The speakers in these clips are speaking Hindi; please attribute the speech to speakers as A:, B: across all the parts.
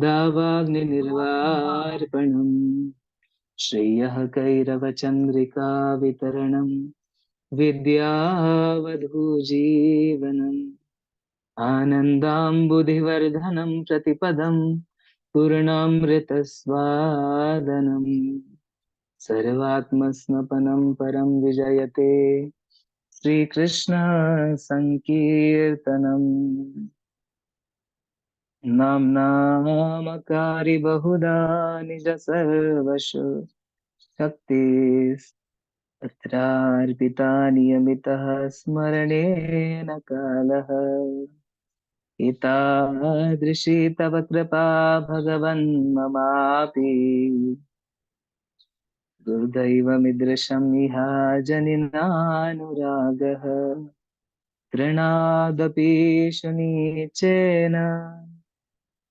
A: दावाग्निर्वार्पणम् श्रेयः कैरवचन्द्रिका वितरणम् विद्यावधूजीवनम् आनन्दाम्बुधिवर्धनं प्रतिपदं पूर्णामृतस्वादनम् सर्वात्मस्नपनं परं विजयते श्रीकृष्ण संकीर्तनम् नाम्नामकारि बहुधा निज सर्वस्व शक्ति तत्रार्पिता नियमितः स्मरणेन कालः एतादृशी तव कृपा भगवन् ममापि दुर्दैवमिदृशं इहा जनिनानुरागः तृणादपि शनीचेन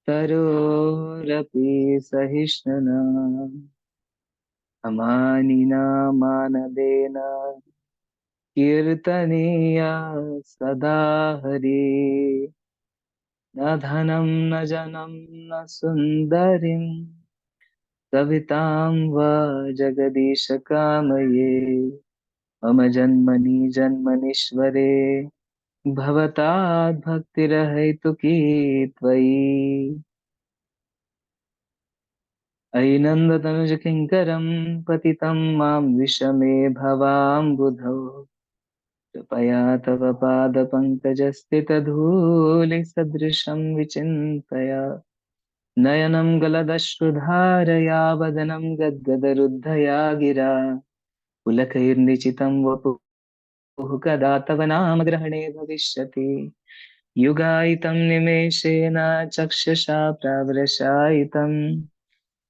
A: तरोरपि सहिष्णुना अमानिना मानदेन कीर्तनीया सदा हरि न धनं न जनं न सुन्दरीं सवितां वा जगदीश कामये मम जन्मनि जन्मनीश्वरे भवताद् भक्तिरहैतुकी त्वयि अयि नन्दतनुज किङ्करं पतितं मां विषमे भवाम्बुधौ कृपया तव पादपङ्कजस्थितधूलिसदृशं विचिन्तय नयनं गलदश्रुधारया वदनं गद्गदरुद्धया गिरा पुलकैर्निचितं वपुः कदा तव नाम ग्रहणे भविष्यति युगायितं निमेषेण चक्षुषा प्रावृशायितं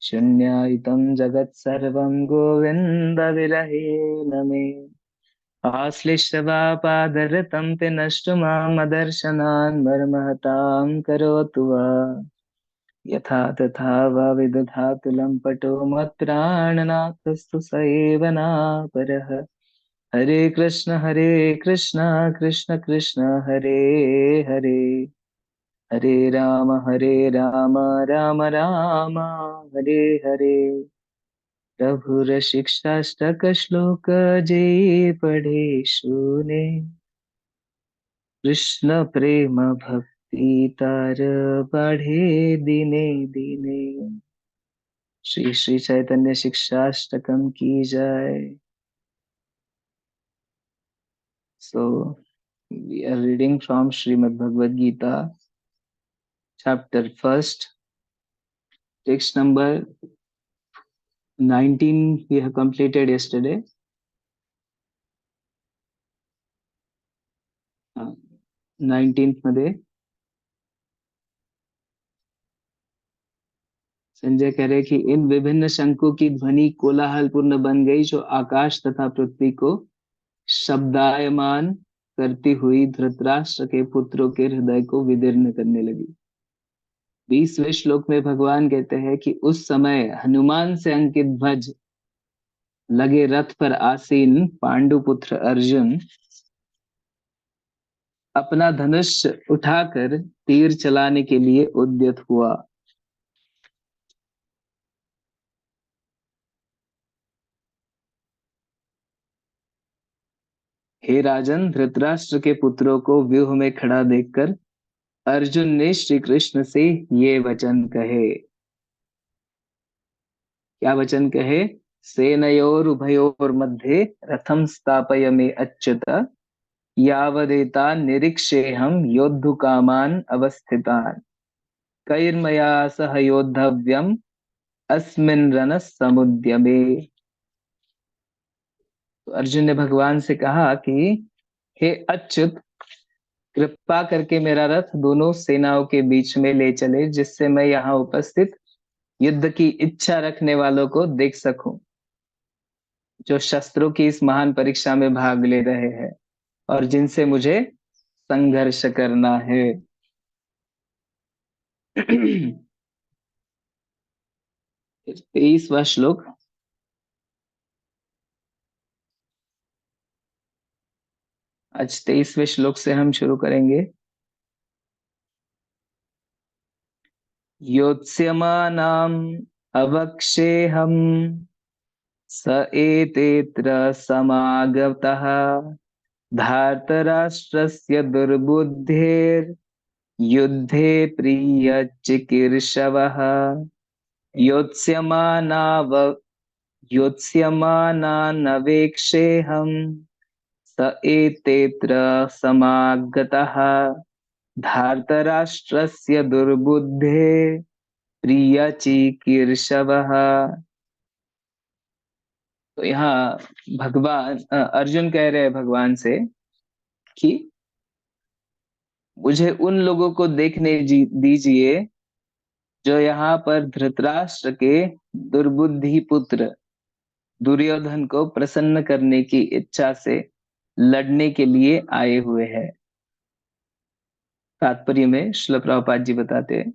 A: शून्यायितं जगत्सर्वं गोविन्दविरहेण मे आश्लिष्टवापादरतं ते नष्टुमामदर्शनान् मर्महतां करोतु वा यथा तथा वा विदधातु लम्पटो मत्प्राणनाथस्तु स एव नापरः हरे कृष्ण कृष्ण कृष्ण हरे हरे हरे राम राम राम हरे हरे प्रभुर शिक्षाष्टक श्लोक जे पढ़े सुने कृष्ण प्रेम भक्ति तार बढ़े दिने दिने श्री श्री चैतन्य शिक्षाष्टकम की जय। So we are reading from Srimad Bhagavad Gita, chapter first, text number 19 we have completed yesterday. 19th मध्ये संजय कह रहे कि इन विभिन्न शंखों की ध्वनि कोलाहलपूर्ण बन गई जो आकाश तथा पृथ्वी को शब्दायमान करती हुई धृतराष्ट्र के पुत्रों के हृदय को विदीर्ण करने लगी। 20वें श्लोक में भगवान कहते हैं कि उस समय हनुमान से अंकित ध्वज लगे रथ पर आसीन पांडुपुत्र अर्जुन अपना धनुष उठाकर तीर चलाने के लिए उद्यत हुआ। हे राजन, धृतराष्ट्र के पुत्रों को व्यूह में खड़ा देखकर अर्जुन ने श्री कृष्ण से ये वचन कहे। क्या वचन कहे? सेनयोर उभयोर मध्ये रथम स्थापयमे अच्युत यावदेता निरीक्षेऽहं योद्धुकामान् अवस्थितान् कैर्मया सह योद्धव्यम् अस्मिन् रणसमुद्यमे। तो अर्जुन ने भगवान से कहा कि हे अच्युत, कृपा करके मेरा रथ दोनों सेनाओं के बीच में ले चले जिससे मैं यहाँ उपस्थित युद्ध की इच्छा रखने वालों को देख सकूं जो शस्त्रों की इस महान परीक्षा में भाग ले रहे हैं और जिनसे मुझे संघर्ष करना है। 23वां श्लोक। आज 23वें श्लोक से हम शुरू करेंगे। योत्स्यमानाम् अवक्षेऽहम् स एतेऽत्र समागतः धार्तराष्ट्रस्य दुर्बुद्धेर्युद्धे प्रियचिकीर्षवः योत्स्यमानाव योत्स्यमानानवेक्षेऽहम् स एतेऽत्र समागतः धार्तराष्ट्रस्य दुर्बुद्धे प्रियचिकीर्षवः। तो यहाँ भगवान अर्जुन कह रहे हैं भगवान से कि मुझे उन लोगों को देखने दीजिए जो यहाँ पर धृतराष्ट्र के दुर्बुद्धि पुत्र दुर्योधन को प्रसन्न करने की इच्छा से लड़ने के लिए आए हुए हैं। तात्पर्य में श्रील प्रभुपाद जी बताते हैं,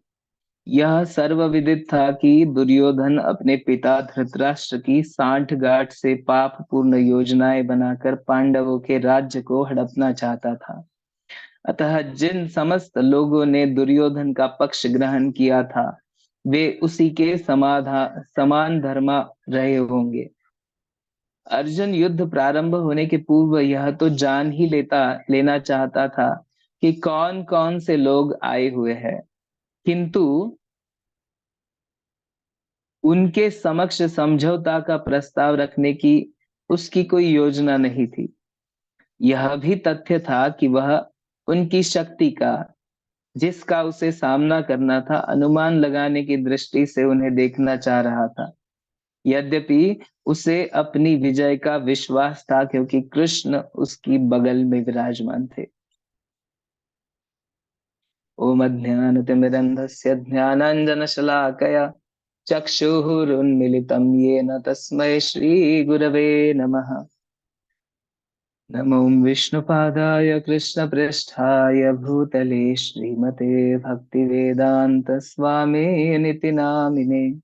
A: यह सर्वविदित था कि दुर्योधन अपने पिता धृतराष्ट्र की सांठगांठ से पाप पूर्ण योजनाएं बनाकर पांडवों के राज्य को हड़पना चाहता था। अतः जिन समस्त लोगों ने दुर्योधन का पक्ष ग्रहण किया था वे उसी के समान धर्मा रहे होंगे। अर्जुन युद्ध प्रारंभ होने के पूर्व यह तो जान ही लेना चाहता था कि कौन कौन से लोग आए हुए हैं, किंतु उनके समक्ष समझौता का प्रस्ताव रखने की उसकी कोई योजना नहीं थी। यह भी तथ्य था कि वह उनकी शक्ति का, जिसका उसे सामना करना था, अनुमान लगाने की दृष्टि से उन्हें देखना चाह रहा था। यद्यपि उसे अपनी विजय का विश्वास था क्योंकि कृष्ण उसकी बगल में विराजमान थे। ओम अज्ञानतिमिरन्धस्य ज्ञानाञ्जनशलाकया चक्षुरुन्मिलितं येन तस्मै श्रीगुरवे नमः। नमो विष्णुपादाय कृष्णप्रेष्ठाय भूतले श्रीमते भक्तिवेदांत स्वामिनिति नामिने।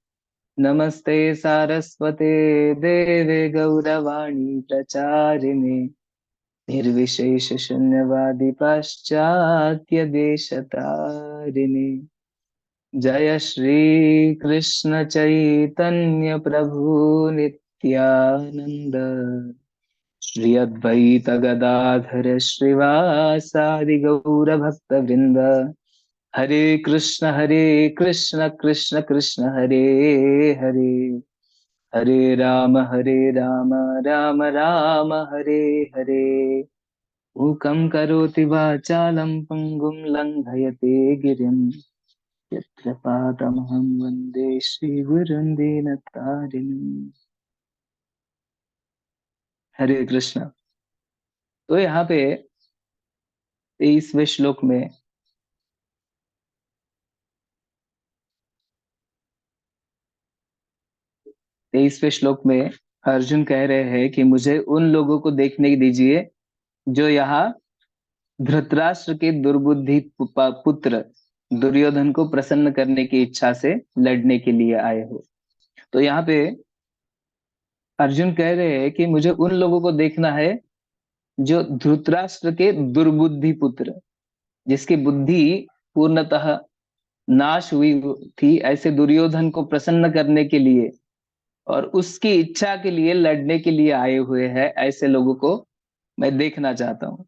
A: नमस्ते सारस्वते देवे गौरवाणी प्रचारिणे निर्विशेष शून्यवादी पाश्चात्य देशतारिणे। जय श्री कृष्ण चैतन्य प्रभु नित्यानंद श्री अद्वैत गदाधर श्रीवासादि गौर भक्त वृंद। हरे कृष्ण कृष्ण कृष्ण हरे हरे, हरे राम राम राम हरे हरे। मूकं करोति वाचालं पंगुं लंघयते गिरिं यत्र पादमहं वन्दे श्रीगुरुं दीनतारिणम्। हरे कृष्ण। तो यहाँ पे 23वें श्लोक में अर्जुन कह रहे हैं कि मुझे उन लोगों को देखने दीजिए जो यहाँ धृतराष्ट्र के दुर्बुद्धि पुत्र दुर्योधन को प्रसन्न करने की इच्छा से लड़ने के लिए आए हो। तो यहाँ पे अर्जुन कह रहे हैं कि मुझे उन लोगों को देखना है जो धृतराष्ट्र के दुर्बुद्धि पुत्र, जिसकी बुद्धि पूर्णतः नाश हुई थी, ऐसे दुर्योधन को प्रसन्न करने के लिए और उसकी इच्छा के लिए लड़ने के लिए आए हुए हैं, ऐसे लोगों को मैं देखना चाहता हूँ।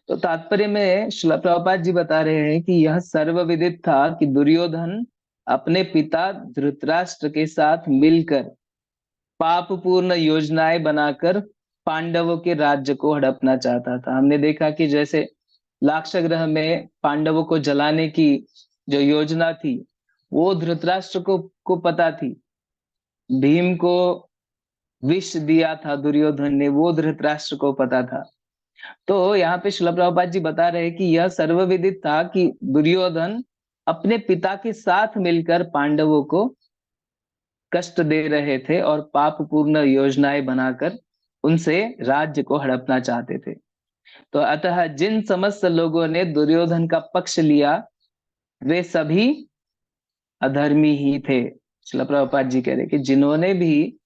A: तो तात्पर्य में श्रील प्रभुपाद जी बता रहे हैं कि यह सर्वविदित था कि दुर्योधन अपने पिता धृतराष्ट्र के साथ मिलकर पाप पूर्ण योजनाएं बनाकर पांडवों के राज्य को हड़पना चाहता था। हमने देखा कि जैसे लाक्षागृह में पांडवों को जलाने की जो योजना थी वो धृतराष्ट्र को पता थी। भीम को विष दिया था दुर्योधन ने, वो धृतराष्ट्र को पता था। तो यहाँ पे श्रील प्रभुपाद जी बता रहे हैं कि यह सर्वविदित था कि दुर्योधन अपने पिता के साथ मिलकर पांडवों को कष्ट दे रहे थे और पाप पूर्ण योजनाएं बनाकर उनसे राज्य को हड़पना चाहते थे। तो अतः जिन समस्त लोगों ने दुर्योधन का पक्ष लिया वे सभी अधर्मी ही थे। श्रील प्रभुपाद जी कह रहे कि जिन्होंने भी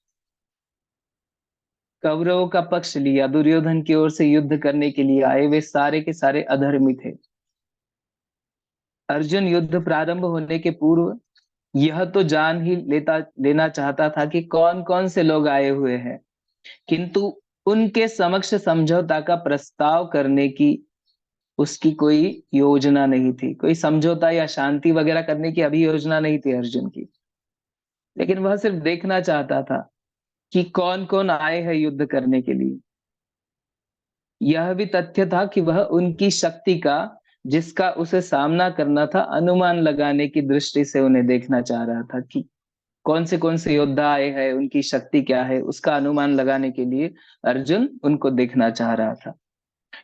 A: कौरवों का पक्ष लिया, दुर्योधन की ओर से युद्ध करने के लिए आए, वे सारे के सारे अधर्मी थे। अर्जुन युद्ध प्रारंभ होने के पूर्व यह तो जान ही लेना चाहता था कि कौन कौन से लोग आए हुए हैं, किंतु उनके समक्ष समझौता का प्रस्ताव करने की उसकी कोई योजना नहीं थी। कोई समझौता या शांति वगैरह करने की अभी योजना नहीं थी अर्जुन की, लेकिन वह सिर्फ देखना चाहता था कि कौन कौन आए हैं युद्ध करने के लिए। यह भी तथ्य था कि वह उनकी शक्ति का, जिसका उसे सामना करना था, अनुमान लगाने की दृष्टि से उन्हें देखना चाह रहा था कि कौन से योद्धा आए हैं, उनकी शक्ति क्या है, उसका अनुमान लगाने के लिए अर्जुन उनको देखना चाह रहा था।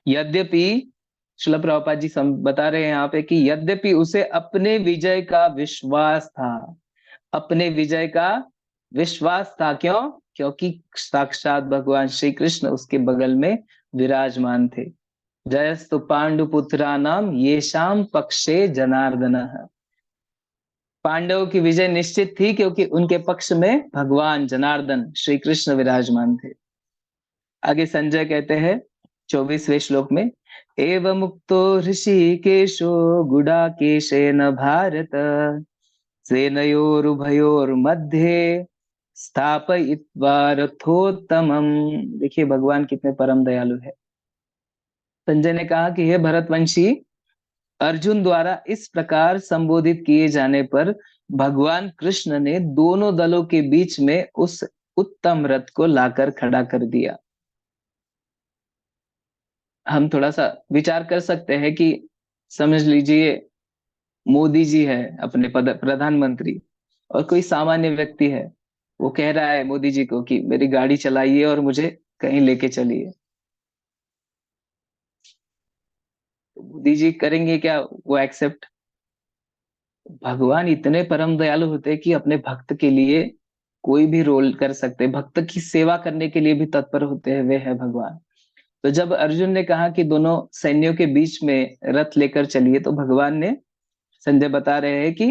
A: यद्यपि श्रील प्रभुपाद जी बता रहे हैं यहाँ पे कि यद्यपि उसे अपने विजय का विश्वास था, अपने विजय का विश्वास था। क्यों? क्योंकि साक्षात भगवान श्री कृष्ण उसके बगल में विराजमान थे। जयस्तु पांडुपुत्रा नाम ये शाम पक्षे जनार्दन। पांडवों की विजय निश्चित थी क्योंकि उनके पक्ष में भगवान जनार्दन श्री कृष्ण विराजमान थे। आगे संजय कहते हैं 24वें श्लोक में, एवं मुक्तो ऋषिकेशो गुडाकेशेन भारत सेनयोरुभयोर्मध्ये स्थापयित्वा रथोत्तमम्। देखिए भगवान कितने परम दयालु है। संजय ने कहा कि हे भरतवंशी, अर्जुन द्वारा इस प्रकार संबोधित किए जाने पर भगवान कृष्ण ने दोनों दलों के बीच में उस उत्तम रथ को लाकर खड़ा कर दिया। हम थोड़ा सा विचार कर सकते हैं कि समझ लीजिए मोदी जी है अपने पद प्रधानमंत्री, और कोई सामान्य व्यक्ति है, वो कह रहा है मोदी जी को कि मेरी गाड़ी चलाइए और मुझे कहीं लेके चलिए। तो मोदी जी करेंगे क्या वो एक्सेप्ट? भगवान इतने परम दयालु होते हैं कि अपने भक्त के लिए कोई भी रोल कर सकते हैं, भक्त की सेवा करने के लिए भी तत्पर होते हैं, वे है भगवान। तो जब अर्जुन ने कहा कि दोनों सैन्यों के बीच में रथ लेकर चलिए, तो भगवान ने, संजय बता रहे हैं कि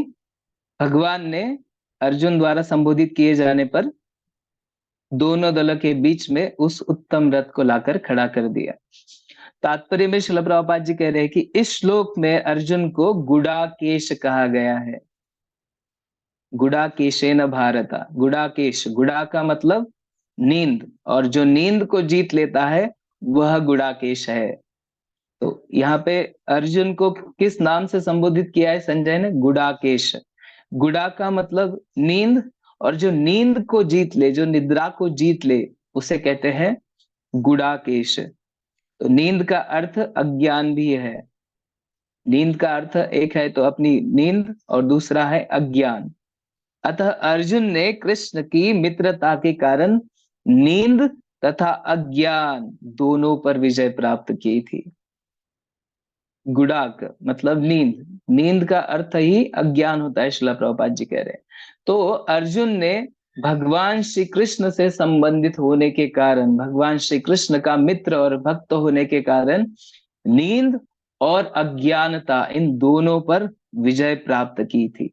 A: भगवान ने अर्जुन द्वारा संबोधित किए जाने पर दोनों दलों के बीच में उस उत्तम रथ को लाकर खड़ा कर दिया। तात्पर्य में श्रील प्रभुपाद जी कह रहे हैं कि इस श्लोक में अर्जुन को गुडाकेश कहा गया है। गुडाकेशेन भारता, गुडाकेश, गुडा का मतलब नींद, और जो नींद को जीत लेता है वह गुडाकेश है। तो यहाँ पे अर्जुन को किस नाम से संबोधित किया है संजय ने? गुडाकेश। गुडा का मतलब नींद, और जो नींद को जीत ले, जो निद्रा को जीत ले, उसे कहते हैं गुडाकेश। तो नींद का अर्थ अज्ञान भी है। नींद का अर्थ एक है तो अपनी नींद, और दूसरा है अज्ञान। अतः अर्जुन ने कृष्ण की मित्रता के कारण नींद तथा अज्ञान दोनों पर विजय प्राप्त की थी। गुडाक मतलब नींद, नींद का अर्थ ही अज्ञान होता है, श्रील प्रभुपाद जी कह रहे हैं। तो अर्जुन ने भगवान श्री कृष्ण से संबंधित होने के कारण, भगवान श्री कृष्ण का मित्र और भक्त होने के कारण नींद और अज्ञानता, इन दोनों पर विजय प्राप्त की थी।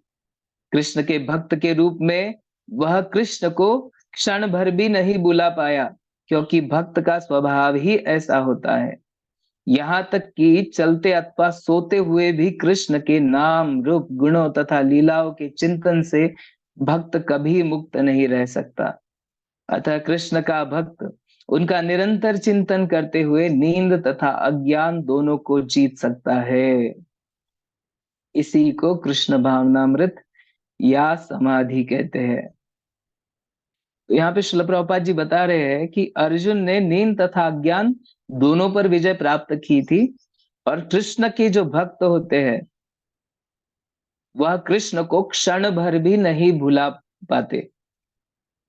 A: कृष्ण के भक्त के रूप में वह कृष्ण को क्षण भर भी नहीं बुला पाया, क्योंकि भक्त का स्वभाव ही ऐसा होता है। यहाँ तक कि चलते अथवा सोते हुए भी कृष्ण के नाम, रूप, गुणों तथा लीलाओं के चिंतन से भक्त कभी मुक्त नहीं रह सकता। अतः कृष्ण का भक्त उनका निरंतर चिंतन करते हुए नींद तथा अज्ञान दोनों को जीत सकता है। इसी को कृष्ण भावनामृत या समाधि कहते हैं। तो यहाँ पे श्रील प्रभुपाद जी बता रहे हैं कि अर्जुन ने नींद तथा अज्ञान दोनों पर विजय प्राप्त की थी, और कृष्ण के जो भक्त होते हैं वह कृष्ण को क्षण भर भी नहीं भुला पाते।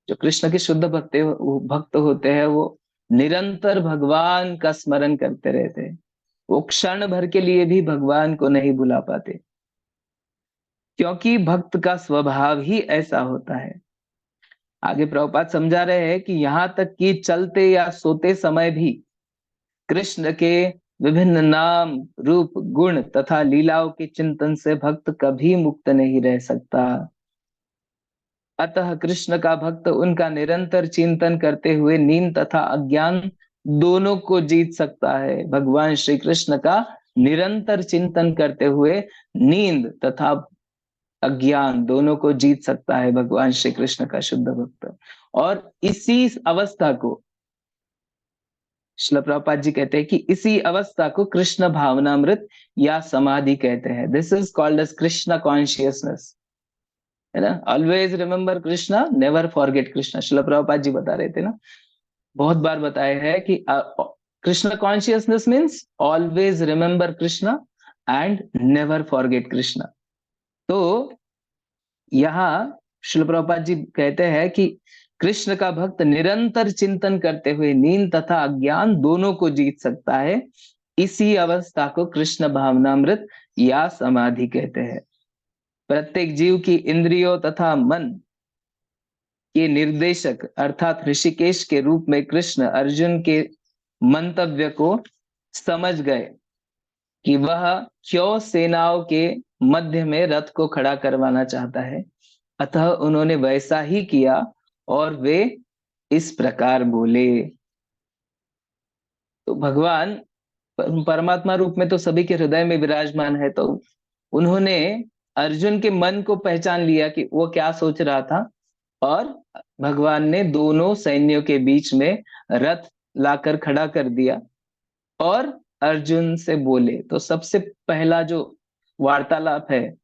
A: जो कृष्ण के शुद्ध भक्त होते हैं वो निरंतर भगवान का स्मरण करते रहते हैं, वो क्षण भर के लिए भी भगवान को नहीं भुला पाते, क्योंकि भक्त का स्वभाव ही ऐसा होता है। आगे प्रभुपाद समझा रहे हैं कि यहाँ तक कि चलते या सोते समय भी कृष्ण के विभिन्न नाम, रूप, गुण तथा लीलाओं के चिंतन से भक्त कभी मुक्त नहीं रह सकता। अतः कृष्ण का भक्त उनका निरंतर चिंतन करते हुए नींद तथा अज्ञान दोनों को जीत सकता है। भगवान श्री कृष्ण का निरंतर चिंतन करते हुए नींद तथा अज्ञान दोनों को जीत सकता है भगवान श्री कृष्ण का शुद्ध भक्त। और इसी अवस्था को श्रील प्रभुपाद जी कहते हैं कि इसी अवस्था को कृष्ण भावनामृत या समाधि कहते हैं। This is called as Krishna consciousness, है ना। Always remember Krishna, never forget Krishna, Shrila Prabhupada ji बता रहे थे ना, बहुत बार बताया है कि Krishna consciousness means always remember Krishna and never forget Krishna. तो यहाँ श्रील प्रभुपाद जी कहते हैं कि कृष्ण का भक्त निरंतर चिंतन करते हुए नींद तथा अज्ञान दोनों को जीत सकता है। इसी अवस्था को कृष्ण भावनामृत या समाधि कहते हैं। प्रत्येक जीव की इंद्रियों तथा मन के निर्देशक अर्थात ऋषिकेश के रूप में कृष्ण अर्जुन के मंतव्य को समझ गए कि वह क्यों सेनाओं के मध्य में रथ को खड़ा करवाना चाहता है। अतः उन्होंने वैसा ही किया और वे इस प्रकार बोले। तो भगवान परमात्मा रूप में तो सभी के हृदय में विराजमान है, तो उन्होंने अर्जुन के मन को पहचान लिया कि वो क्या सोच रहा था, और भगवान ने दोनों सैन्यों के बीच में रथ लाकर खड़ा कर दिया और अर्जुन से बोले। तो सबसे पहला जो वार्तालाप है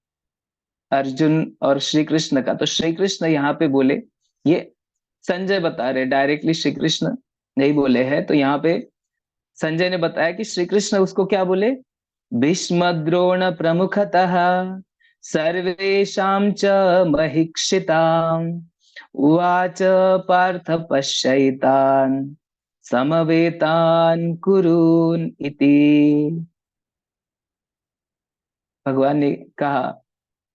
A: अर्जुन और श्री कृष्ण का, तो श्री कृष्ण यहाँ पे बोले, ये संजय बता रहे, डायरेक्टली श्री कृष्ण नहीं बोले हैं। तो यहाँ पे संजय ने बताया कि श्री कृष्ण उसको क्या बोले, भीष्म द्रोण प्रमुखतः सर्वेषां च महिक्षिताम् उवाच पार्थ पश्यैतान् समवेतान् कुरून् इति। भगवान ने कहा,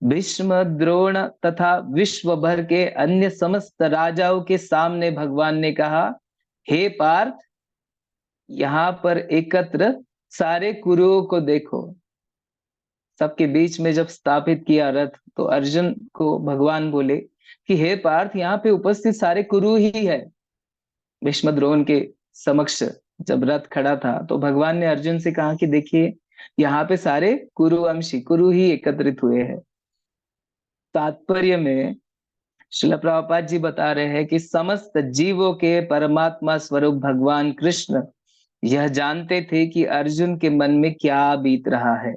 A: भीष्म द्रोण तथा विश्व भर के अन्य समस्त राजाओं के सामने भगवान ने कहा, हे पार्थ, यहाँ पर एकत्र सारे कुरुओं को देखो। सबके बीच में जब स्थापित किया रथ, तो अर्जुन को भगवान बोले कि हे पार्थ, यहाँ पे उपस्थित सारे कुरु ही है। भीष्म द्रोण के समक्ष जब रथ खड़ा था, तो भगवान ने अर्जुन से कहा कि देखिए, यहाँ पे सारे कुरुवंशी कुरु ही एकत्रित हुए हैं। तात्पर्य में श्रील प्रभुपाद जी बता रहे हैं कि समस्त जीवों के परमात्मा स्वरूप भगवान कृष्ण यह जानते थे कि अर्जुन के मन में क्या बीत रहा है।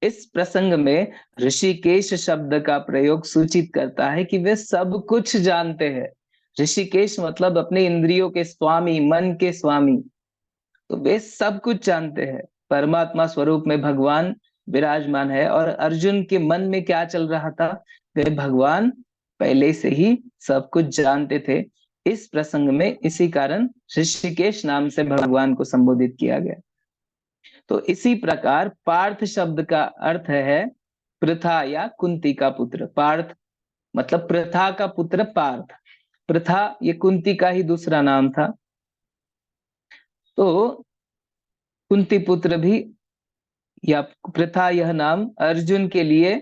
A: इस प्रसंग में ऋषिकेश शब्द का प्रयोग सूचित करता है कि वे सब कुछ जानते हैं। ऋषिकेश मतलब अपने इंद्रियों के स्वामी, मन के स्वामी। तो वे सब कुछ जानते हैं। परमात्मा स्वरूप में भगवान विराजमान है, और अर्जुन के मन में क्या चल रहा था, वे भगवान पहले से ही सब कुछ जानते थे। इस प्रसंग में इसी कारण ऋषिकेश नाम से भगवान को संबोधित किया गया। तो इसी प्रकार पार्थ शब्द का अर्थ है पृथा या कुंती का पुत्र। पार्थ मतलब पृथा का पुत्र पार्थ। पृथा ये कुंती का ही दूसरा नाम था। तो कुंती पुत्र भी या पृथा, यह नाम अर्जुन के लिए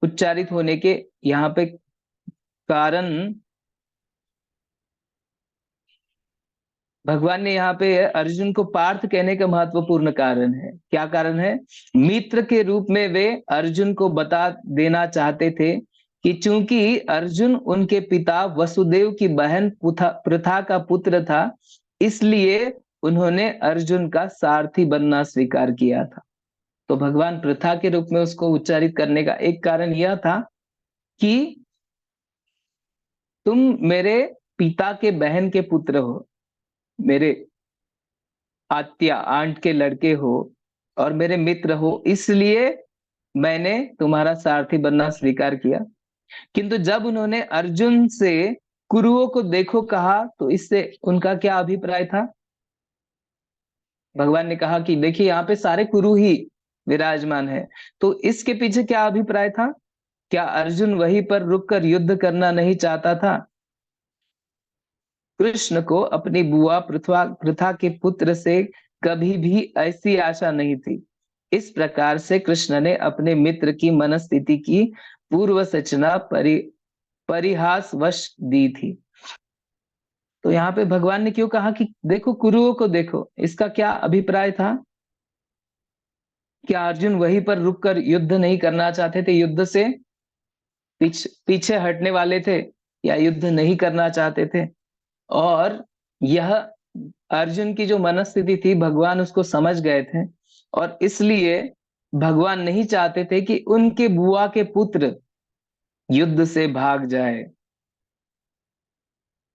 A: उच्चारित होने के यहाँ पे कारण भगवान ने यहाँ पे अर्जुन को पार्थ कहने का महत्वपूर्ण कारण है। क्या कारण है, मित्र के रूप में वे अर्जुन को बता देना चाहते थे कि चूंकि अर्जुन उनके पिता वसुदेव की बहन पृथा का पुत्र था, इसलिए उन्होंने अर्जुन का सारथी बनना स्वीकार किया था। तो भगवान पृथा के रूप में उसको उच्चारित करने का एक कारण यह था कि तुम मेरे पिता के बहन के पुत्र हो, मेरे आत्या आंट के लड़के हो और मेरे मित्र हो, इसलिए मैंने तुम्हारा सारथी बनना स्वीकार किया। किंतु जब उन्होंने अर्जुन से कुरुओं को देखो कहा, तो इससे उनका क्या अभिप्राय था। भगवान ने कहा कि देखिए, यहाँ पे सारे कुरु ही विराजमान है। तो इसके पीछे क्या अभिप्राय था, क्या अर्जुन वहीं पर रुककर युद्ध करना नहीं चाहता था। कृष्ण को अपनी बुआ पृथा के पुत्र से कभी भी ऐसी आशा नहीं थी। इस प्रकार से कृष्ण ने अपने मित्र की मनस्थिति की पूर्व सूचना परिहासवश दी थी। तो यहाँ पे भगवान ने क्यों कहा कि देखो कुरुओं को देखो, इसका क्या अभिप्राय था। क्या अर्जुन वहीं पर रुककर युद्ध नहीं करना चाहते थे, युद्ध से पीछे हटने वाले थे, या युद्ध नहीं करना चाहते थे? और यह अर्जुन की जो मनस्थिति थी भगवान उसको समझ गए थे, और इसलिए भगवान नहीं चाहते थे कि उनके बुआ के पुत्र युद्ध से भाग जाए।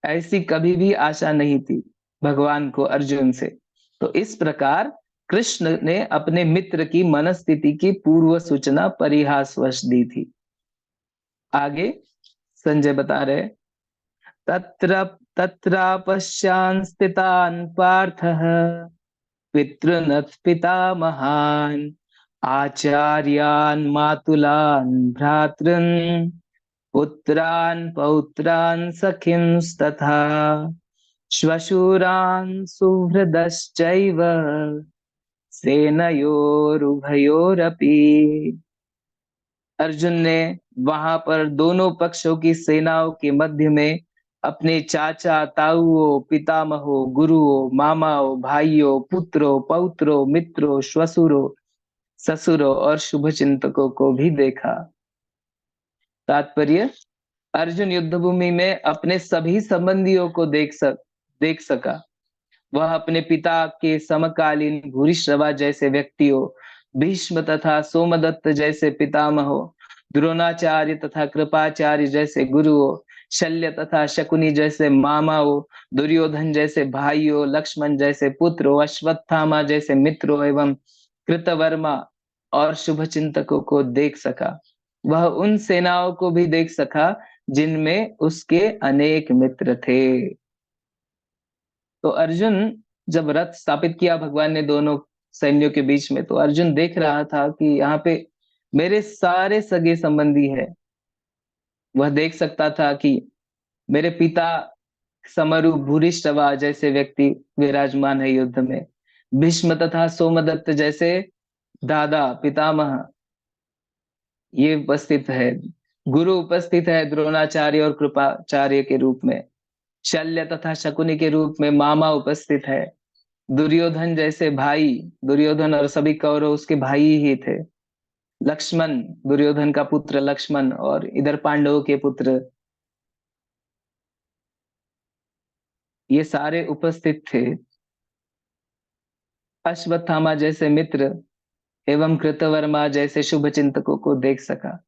A: ऐसी कभी भी आशा नहीं थी भगवान को अर्जुन से। तो इस प्रकार कृष्ण ने अपने मित्र की मनस्थिति की पूर्व सूचना परिहासवश दी थी। आगे संजय बता रहे, तत्र तत्रापश्यान् स्थितान् पार्थः पितॄन् पितामहान् आचार्यान् मातुलान् भ्रातॄन् पुत्रान् पौत्रान् सखींस्तथा श्वशुरान् सुहृदश्चैव सेनयोरुभयोरपि। अर्जुन ने वहां पर दोनों पक्षों की सेनाओं के मध्य में अपने चाचा ताऊओं पितामहों गुरुओं मामाओं भाइयों पुत्रों पौत्रों मित्रों श्वशुरों ससुरों और शुभचिंतकों को भी देखा। तात्पर्य, अर्जुन युद्ध भूमि में अपने सभी संबंधियों को देख सका। वह अपने पिता के समकालीन भूरिश्रवा जैसे व्यक्तियों, भीष्म तथा सोमदत्त जैसे पितामहों, द्रोणाचार्य तथा कृपाचार्य जैसे गुरुओं, शल्य तथा शकुनी जैसे मामाओं, दुर्योधन जैसे भाइयों, लक्ष्मण जैसे पुत्रों, अश्वत्थामा जैसे मित्रों एवं कृतवर्मा और शुभचिंतकों को देख सका। वह उन सेनाओं को भी देख सका जिनमें उसके अनेक मित्र थे। तो अर्जुन जब रथ स्थापित किया भगवान ने दोनों सैन्यों के बीच में, तो अर्जुन देख रहा था कि यहाँ पे मेरे सारे सगे संबंधी है। वह देख सकता था कि मेरे पिता समरु भूरिश्रवा जैसे व्यक्ति विराजमान है युद्ध में, भीष्म तथा सोमदत्त जैसे दादा पितामह ये उपस्थित है, गुरु उपस्थित है द्रोणाचार्य और कृपाचार्य के रूप में, शल्य तथा शकुनी के रूप में मामा उपस्थित है, दुर्योधन जैसे भाई, दुर्योधन और सभी कौरव उसके भाई ही थे, लक्ष्मण दुर्योधन का पुत्र लक्ष्मण, और इधर पांडवों के पुत्र, ये सारे उपस्थित थे। अश्वत्थामा जैसे मित्र एवं कृतवर्मा जैसे शुभ चिंतकों को देख सका।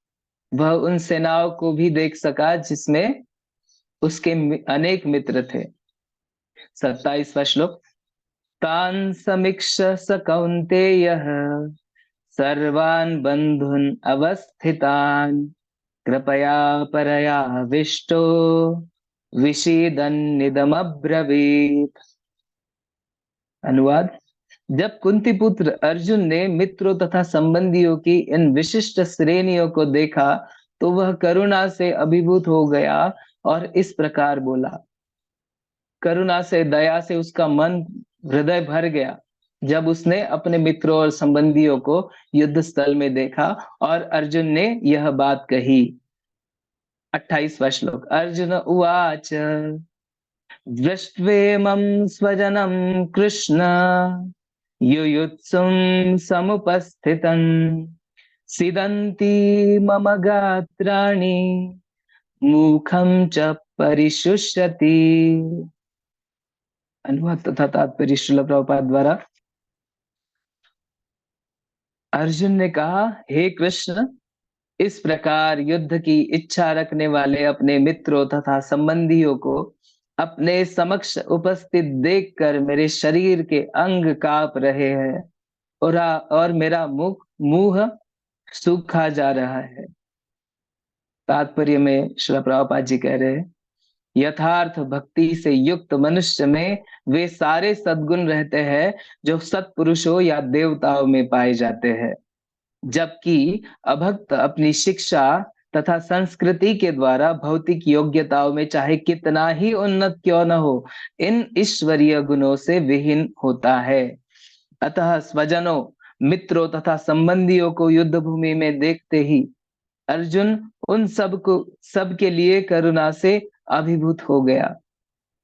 A: वह उन सेनाओं को भी देख सका जिसमें उसके अनेक मित्र थे। 27वां श्लोक, तान् समीक्ष स कौन्तेयः सर्वान् बन्धुन् अवस्थितान् कृपया परयाविष्टो विषीदन्निदमब्रवीत्। अनुवाद, जब कुंती पुत्र अर्जुन ने मित्रों तथा संबंधियों की इन विशिष्ट श्रेणियों को देखा तो वह करुणा से अभिभूत हो गया और इस प्रकार बोला। करुणा से दया से उसका मन हृदय भर गया जब उसने अपने मित्रों और संबंधियों को युद्ध स्थल में देखा और अर्जुन ने यह बात कही। 28वां श्लोक, अर्जुन उवाच दृष्ट्वेमं स्वजनं कृष्ण युयुत्सुं समुपस्थितं सीदन्ति मम गात्राणि मुखं च परिशुष्यति। अनुवाद तथा तात्पर्य श्रील प्रभुपाद द्वारा। अर्जुन ने कहा, हे कृष्ण, इस प्रकार युद्ध की इच्छा रखने वाले अपने मित्रों तथा संबंधियों को अपने समक्ष उपस्थित देखकर मेरे शरीर के अंग कांप रहे हैं और मेरा मुंह सूखा जा रहा है। तात्पर्य में श्रील प्रभुपाद जी कह रहे हैं, यथार्थ भक्ति से युक्त मनुष्य में वे सारे सद्गुण रहते हैं जो सत्पुरुषों या देवताओं में पाए जाते हैं, जबकि अभक्त अपनी शिक्षा तथा संस्कृति के द्वारा भौतिक योग्यताओं में चाहे कितना ही उन्नत क्यों न हो, इन ईश्वरीय गुणों से विहीन होता है। अतः स्वजनों मित्रों तथा संबंधियों को युद्ध भूमि में देखते ही अर्जुन उन सब के लिए करुणा से अभिभूत हो गया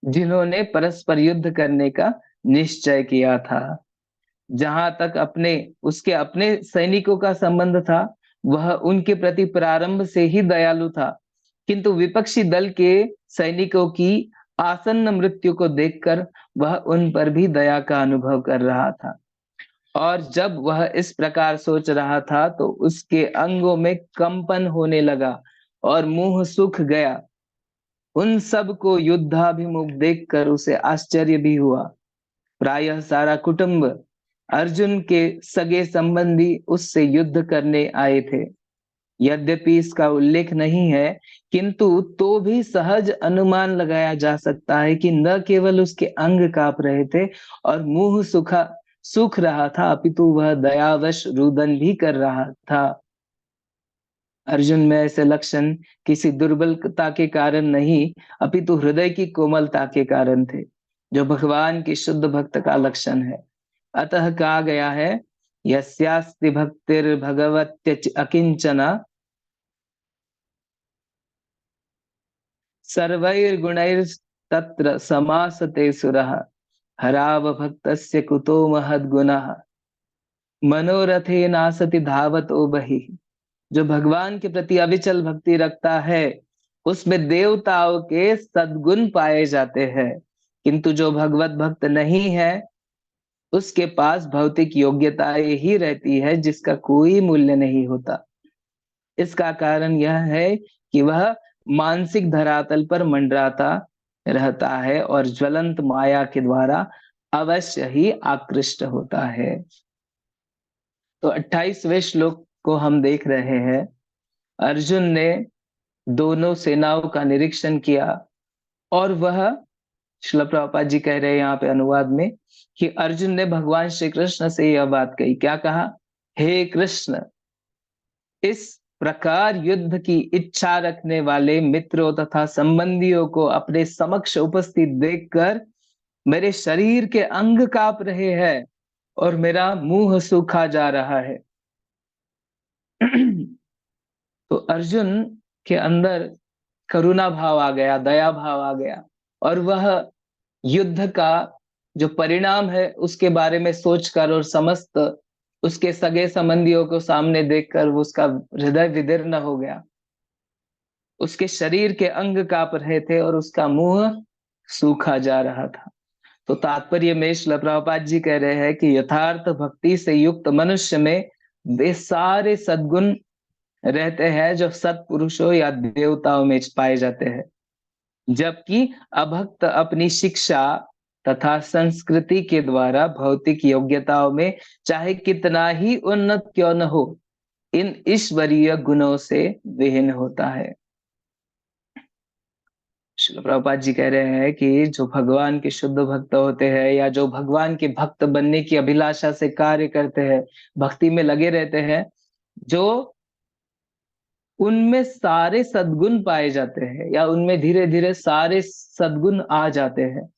A: जिन्होंने परस्पर युद्ध करने का निश्चय किया था। जहां तक उसके अपने सैनिकों का संबंध था, वह उनके प्रति प्रारंभ से ही दयालु था, किंतु विपक्षी दल के सैनिकों की आसन्न मृत्यु को देखकर वह उन पर भी दया का अनुभव कर रहा था। और जब वह इस प्रकार सोच रहा था तो उसके अंगों में कंपन होने लगा और मुंह सूख गया। उन सब को युद्धाभिमुख देखकर उसे आश्चर्य भी हुआ। प्रायः सारा कुटुंब, अर्जुन के सगे संबंधी उससे युद्ध करने आए थे। यद्यपि इसका उल्लेख नहीं है, किंतु तो भी सहज अनुमान लगाया जा सकता है कि न केवल उसके अंग कांप रहे थे और मुंह सूख रहा था, अपितु वह दयावश रुदन भी कर रहा था। अर्जुन में ऐसे लक्षण किसी दुर्बलता के कारण नहीं, अपितु हृदय की कोमलता के कारण थे, जो भगवान की शुद्ध भक्त का लक्षण है। अतः कहा गया है, यस्यास्ति भक्तिर्भगवत्य अकिंचना सर्वैर्गुणैस्तत्र समासते सुरः, हराव भक्तस्य कुतो महद्गुणः, मनोरथे नासति धावतो बहिः। जो भगवान के प्रति अविचल भक्ति रखता है, उसमें देवताओं के सद्गुण पाए जाते हैं, किंतु जो भगवत भक्त नहीं है, उसके पास भौतिक योग्यताएं ही रहती है, जिसका कोई मूल्य नहीं होता। इसका कारण यह है कि वह मानसिक धरातल पर मंडराता रहता है और ज्वलंत माया के द्वारा अवश्य ही आकृष्ट होता है। तो 28वें श्लोक को हम देख रहे हैं। अर्जुन ने दोनों सेनाओं का निरीक्षण किया और वह, श्रील प्रभुपाद जी कह रहे हैं यहाँ पे अनुवाद में, कि अर्जुन ने भगवान श्री कृष्ण से यह बात कही। क्या कहा? हे कृष्ण, इस प्रकार युद्ध की इच्छा रखने वाले मित्रों तथा संबंधियों को अपने समक्ष उपस्थित देखकर मेरे शरीर के अंग कांप रहे हैं और मेरा मुंह सूखा जा रहा है। तो अर्जुन के अंदर करुणा भाव आ गया, दया भाव आ गया, और वह युद्ध का जो परिणाम है उसके बारे में सोचकर और समस्त उसके सगे संबंधियों को सामने देखकर वो उसका हृदय विदीर्ण हो गया। उसके शरीर के अंग कांप रहे थे और उसका मुंह सूखा जा रहा था। तो तात्पर्य में श्रील प्रभुपाद जी कह रहे हैं कि यथार्थ भक्ति से युक्त मनुष्य में वे सारे सद्गुण रहते हैं जो सत्पुरुषों या देवताओं में पाए जाते हैं, जबकि अभक्त अपनी शिक्षा तथा संस्कृति के द्वारा भौतिक योग्यताओं में चाहे कितना ही उन्नत क्यों न हो, इन ईश्वरीय गुणों से विहीन होता है। श्रील प्रभुपाद जी कह रहे हैं कि जो भगवान के शुद्ध भक्त होते हैं या जो भगवान के भक्त बनने की अभिलाषा से कार्य करते हैं, भक्ति में लगे रहते हैं, जो उनमें सारे सद्गुण पाए जाते हैं या उनमें धीरे धीरे सारे सद्गुण आ जाते हैं।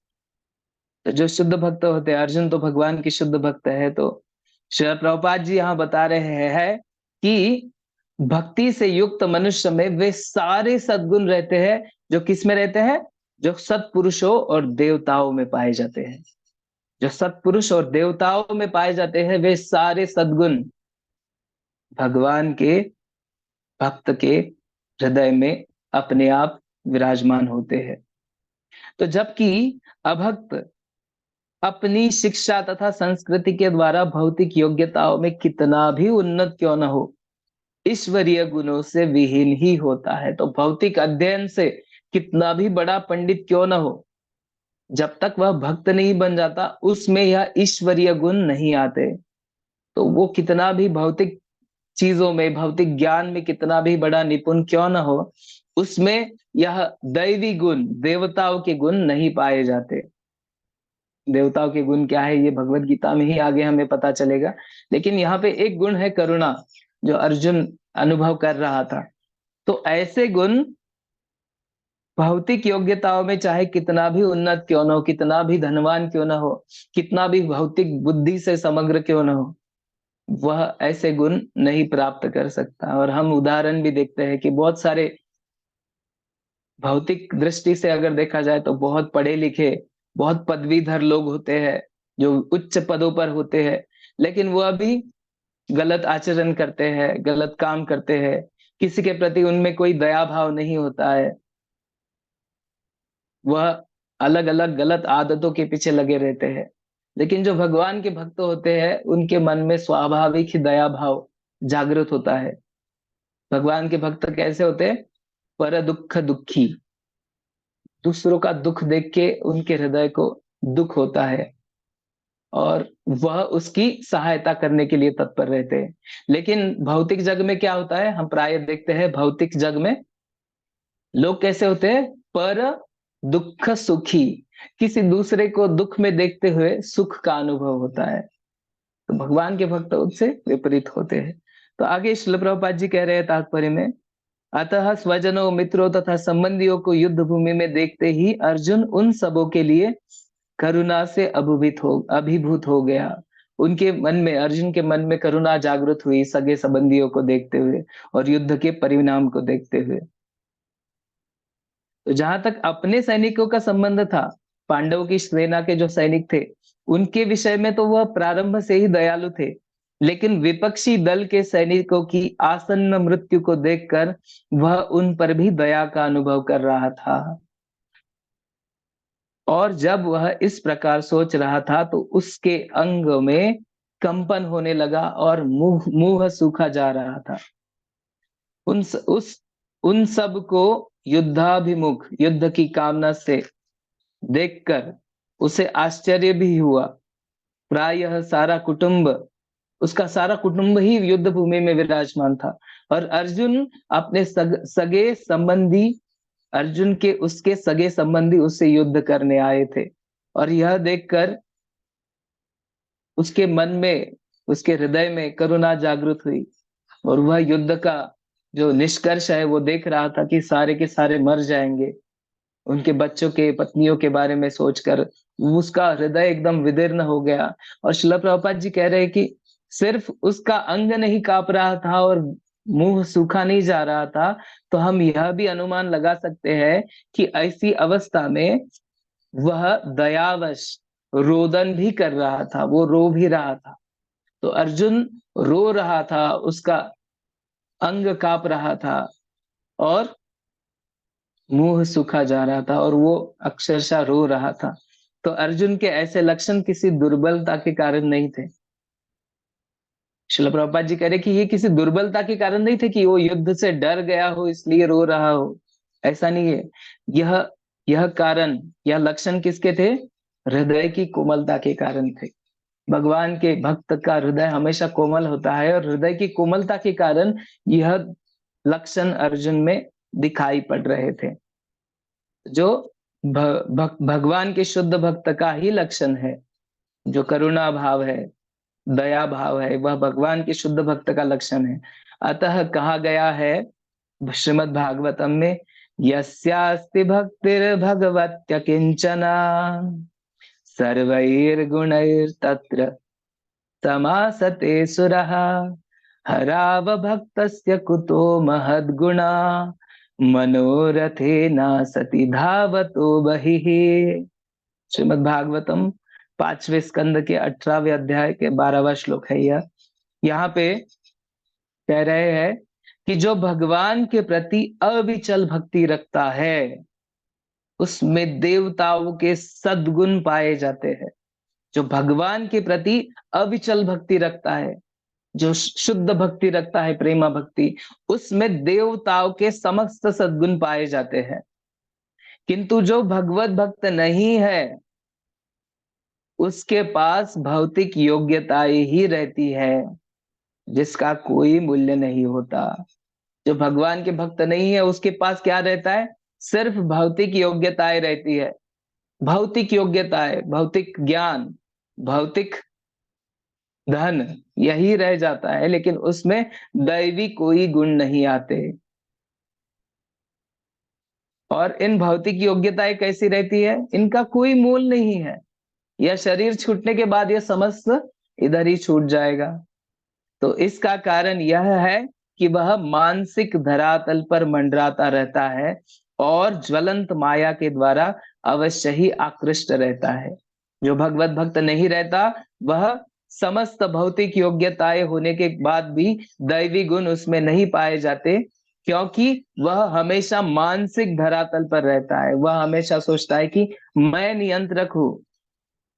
A: तो जो शुद्ध भक्त होते हैं, अर्जुन तो भगवान की शुद्ध भक्त है, तो श्री प्रभुपाद जी यहाँ बता रहे हैं कि भक्ति से युक्त मनुष्य में वे सारे सद्गुण रहते हैं जो किस में रहते हैं? जो सत्पुरुषों और देवताओं में पाए जाते हैं। जो सत्पुरुष और देवताओं में पाए जाते हैं, वे सारे सद्गुण भगवान के भक्त के हृदय में अपने आप विराजमान होते हैं। तो जबकि अभक्त अपनी शिक्षा तथा संस्कृति के द्वारा भौतिक योग्यताओं में कितना भी उन्नत क्यों न हो, ईश्वरीय गुणों से विहीन ही होता है। तो भौतिक अध्ययन से कितना भी बड़ा पंडित क्यों न हो, जब तक वह भक्त नहीं बन जाता, उसमें यह ईश्वरीय गुण नहीं आते। तो वो कितना भी भौतिक चीजों में, भौतिक ज्ञान में कितना भी बड़ा निपुण क्यों न हो, उसमें यह दैवी गुण, देवताओं के गुण नहीं पाए जाते। देवताओं के गुण क्या है, ये भगवत गीता में ही आगे हमें पता चलेगा। लेकिन यहाँ पे एक गुण है करुणा, जो अर्जुन अनुभव कर रहा था। तो ऐसे गुण भौतिक योग्यताओं में चाहे कितना भी उन्नत क्यों न हो, कितना भी धनवान क्यों न हो, कितना भी भौतिक बुद्धि से समग्र क्यों न हो, वह ऐसे गुण नहीं प्राप्त कर सकता। और हम उदाहरण भी देखते हैं कि बहुत सारे भौतिक दृष्टि से अगर देखा जाए तो बहुत पढ़े लिखे, बहुत पदवीधर लोग होते हैं जो उच्च पदों पर होते हैं, लेकिन वह भी गलत आचरण करते हैं, गलत काम करते हैं, किसी के प्रति उनमें कोई दया भाव नहीं होता है, वह अलग अलग गलत आदतों के पीछे लगे रहते हैं। लेकिन जो भगवान के भक्त होते हैं उनके मन में स्वाभाविक ही दया भाव जागृत होता है। भगवान के भक्त कैसे होते हैं? पर दुख दुखी, दूसरों का दुख देख के उनके हृदय को दुख होता है और वह उसकी सहायता करने के लिए तत्पर रहते हैं। लेकिन भौतिक जग में क्या होता है, हम प्राय देखते हैं भौतिक जग में लोग कैसे होते हैं? पर दुख सुखी, किसी दूसरे को दुख में देखते हुए सुख का अनुभव होता है। तो भगवान के भक्त उससे विपरीत होते हैं। तो आगे श्रील प्रभुपाद जी कह रहे हैं तात्पर्य में, अतः स्वजनों, मित्रों तथा संबंधियों को युद्ध भूमि में देखते ही अर्जुन उन सबों के लिए करुणा से अभिभूत हो गया। उनके मन में, अर्जुन के मन में करुणा जागृत हुई सगे संबंधियों को देखते हुए और युद्ध के परिणाम को देखते हुए। तो जहां तक अपने सैनिकों का संबंध था, पांडवों की सेना के जो सैनिक थे उनके विषय में तो वह प्रारंभ से ही दयालु थे, लेकिन विपक्षी दल के सैनिकों की आसन्न मृत्यु को देखकर वह उन पर भी दया का अनुभव कर रहा था। और जब वह इस प्रकार सोच रहा था तो उसके अंग में कंपन होने लगा और मुंह मुंह सूखा जा रहा था। उन सब को युद्धाभिमुख, युद्ध की कामना से देखकर उसे आश्चर्य भी हुआ। प्रायः सारा कुटुंब, उसका सारा कुटुंब ही युद्ध भूमि में विराजमान था और अर्जुन अपने सगे संबंधी, अर्जुन के उसके सगे संबंधी उससे युद्ध करने आए थे। और यह देखकर उसके मन में, उसके हृदय में करुणा जागृत हुई और वह युद्ध का जो निष्कर्ष है वो देख रहा था कि सारे के सारे मर जाएंगे। उनके बच्चों के, पत्नियों के बारे में सोचकर उसका हृदय एकदम विदीर्ण हो गया। और श्रील प्रभुपाद जी कह रहे हैं कि सिर्फ उसका अंग नहीं कांप रहा था और मुंह सूखा नहीं जा रहा था, तो हम यह भी अनुमान लगा सकते हैं कि ऐसी अवस्था में वह दयावश रोदन भी कर रहा था, वो रो भी रहा था। तो अर्जुन रो रहा था, उसका अंग कांप रहा था और मुंह सूखा जा रहा था और वो अक्षरशः रो रहा था। तो अर्जुन के ऐसे लक्षण किसी दुर्बलता के कारण नहीं थे। श्रील प्रभुपाद जी कह रहे कि ये किसी दुर्बलता के कारण नहीं थे कि वो युद्ध से डर गया हो इसलिए रो रहा हो, ऐसा नहीं है। यह यह कारण, यह लक्षण किसके थे? हृदय की कोमलता के कारण थे। भगवान के भक्त का हृदय हमेशा कोमल होता है और हृदय की कोमलता के कारण यह लक्षण अर्जुन में दिखाई पड़ रहे थे, जो भगवान के शुद्ध भक्त का ही लक्षण है। जो करुणा भाव है, दया भाव है, वह भगवान के शुद्ध भक्त का लक्षण है। अतः कहा गया है श्रीमद् भागवतम में, यस्यास्ति भक्तिर्भगवत्य किंचना सर्वैर्गुणैस्तत्र समासते सुरः हराव भक्तस्य कुतो महद्गुणा मनोरथे न सति धावतो बहिः। श्रीमद् भागवतम 5वें स्कंद के 18वें अध्याय के 12वां श्लोक है यह। यहाँ पे कह रहे हैं कि जो भगवान के प्रति अविचल भक्ति रखता है उसमें देवताओं के सद्गुण पाए जाते हैं। जो भगवान के प्रति अविचल भक्ति रखता है, जो शुद्ध भक्ति रखता है, प्रेमा भक्ति, उसमें देवताओं के समस्त सद्गुण पाए जाते हैं। किंतु जो भगवत भक्त नहीं है उसके पास भौतिक योग्यताएं ही रहती है जिसका कोई मूल्य नहीं होता। जो भगवान के भक्त नहीं है उसके पास क्या रहता है? सिर्फ भौतिक योग्यताएं रहती है। भौतिक योग्यताएं, भौतिक ज्ञान, भौतिक धन, यही रह जाता है, लेकिन उसमें दैवी कोई गुण नहीं आते। और इन भौतिक योग्यताएं कैसी रहती है? इनका कोई मूल नहीं है। यह शरीर छूटने के बाद यह समस्त इधर ही छूट जाएगा। तो इसका कारण यह है कि वह मानसिक धरातल पर मंडराता रहता है और ज्वलंत माया के द्वारा अवश्य ही आकृष्ट रहता है। जो भगवत भक्त नहीं रहता वह समस्त भौतिक योग्यताएं होने के बाद भी दैवी गुण उसमें नहीं पाए जाते, क्योंकि वह हमेशा मानसिक धरातल पर रहता है। वह हमेशा सोचता है कि मैं नियंत्रक हूं,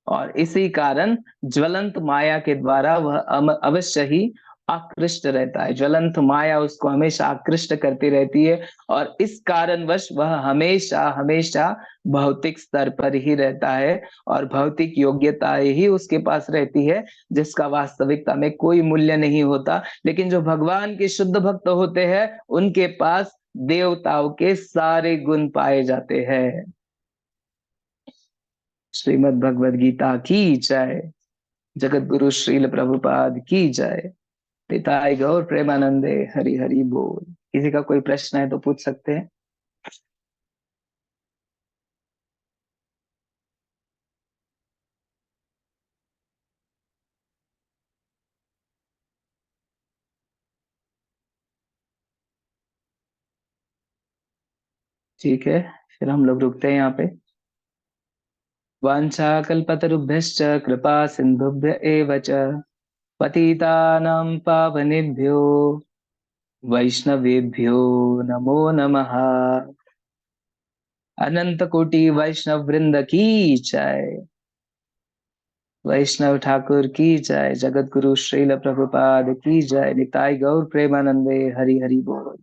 A: और इसी कारण ज्वलंत माया के द्वारा वह अवश्य ही आकृष्ट रहता है। ज्वलंत माया उसको हमेशा आकृष्ट करती रहती है, और इस कारणवश वह हमेशा हमेशा भौतिक स्तर पर ही रहता है, और भौतिक योग्यताएं ही उसके पास रहती है, जिसका वास्तविकता में कोई मूल्य नहीं होता। लेकिन जो भगवान के शुद्ध भक्त होते हैं, उनके पास देवताओं के सारे गुण पाए जाते हैं। श्रीमद् भगवद गीता की जय। जगत गुरु श्रील प्रभुपाद की जय। पिताय गौर प्रेमानंदे, हरि हरि बोल। किसी का कोई प्रश्न है तो पूछ सकते हैं। ठीक है, फिर हम लोग रुकते हैं यहाँ पे। वाञ्छा कल्पतरुभ्यश्च कृपा सिन्धुभ्य एव च पतितानां पावनेभ्यो वैष्णवेभ्यो नमो नमः। अनंत कोटि वैष्णव वृंद की जय। वैष्णव ठाकुर की जय। जगत गुरु श्रील प्रभुपाद की जय। निताई गौर प्रेमानंदे, हरि हरि बोल।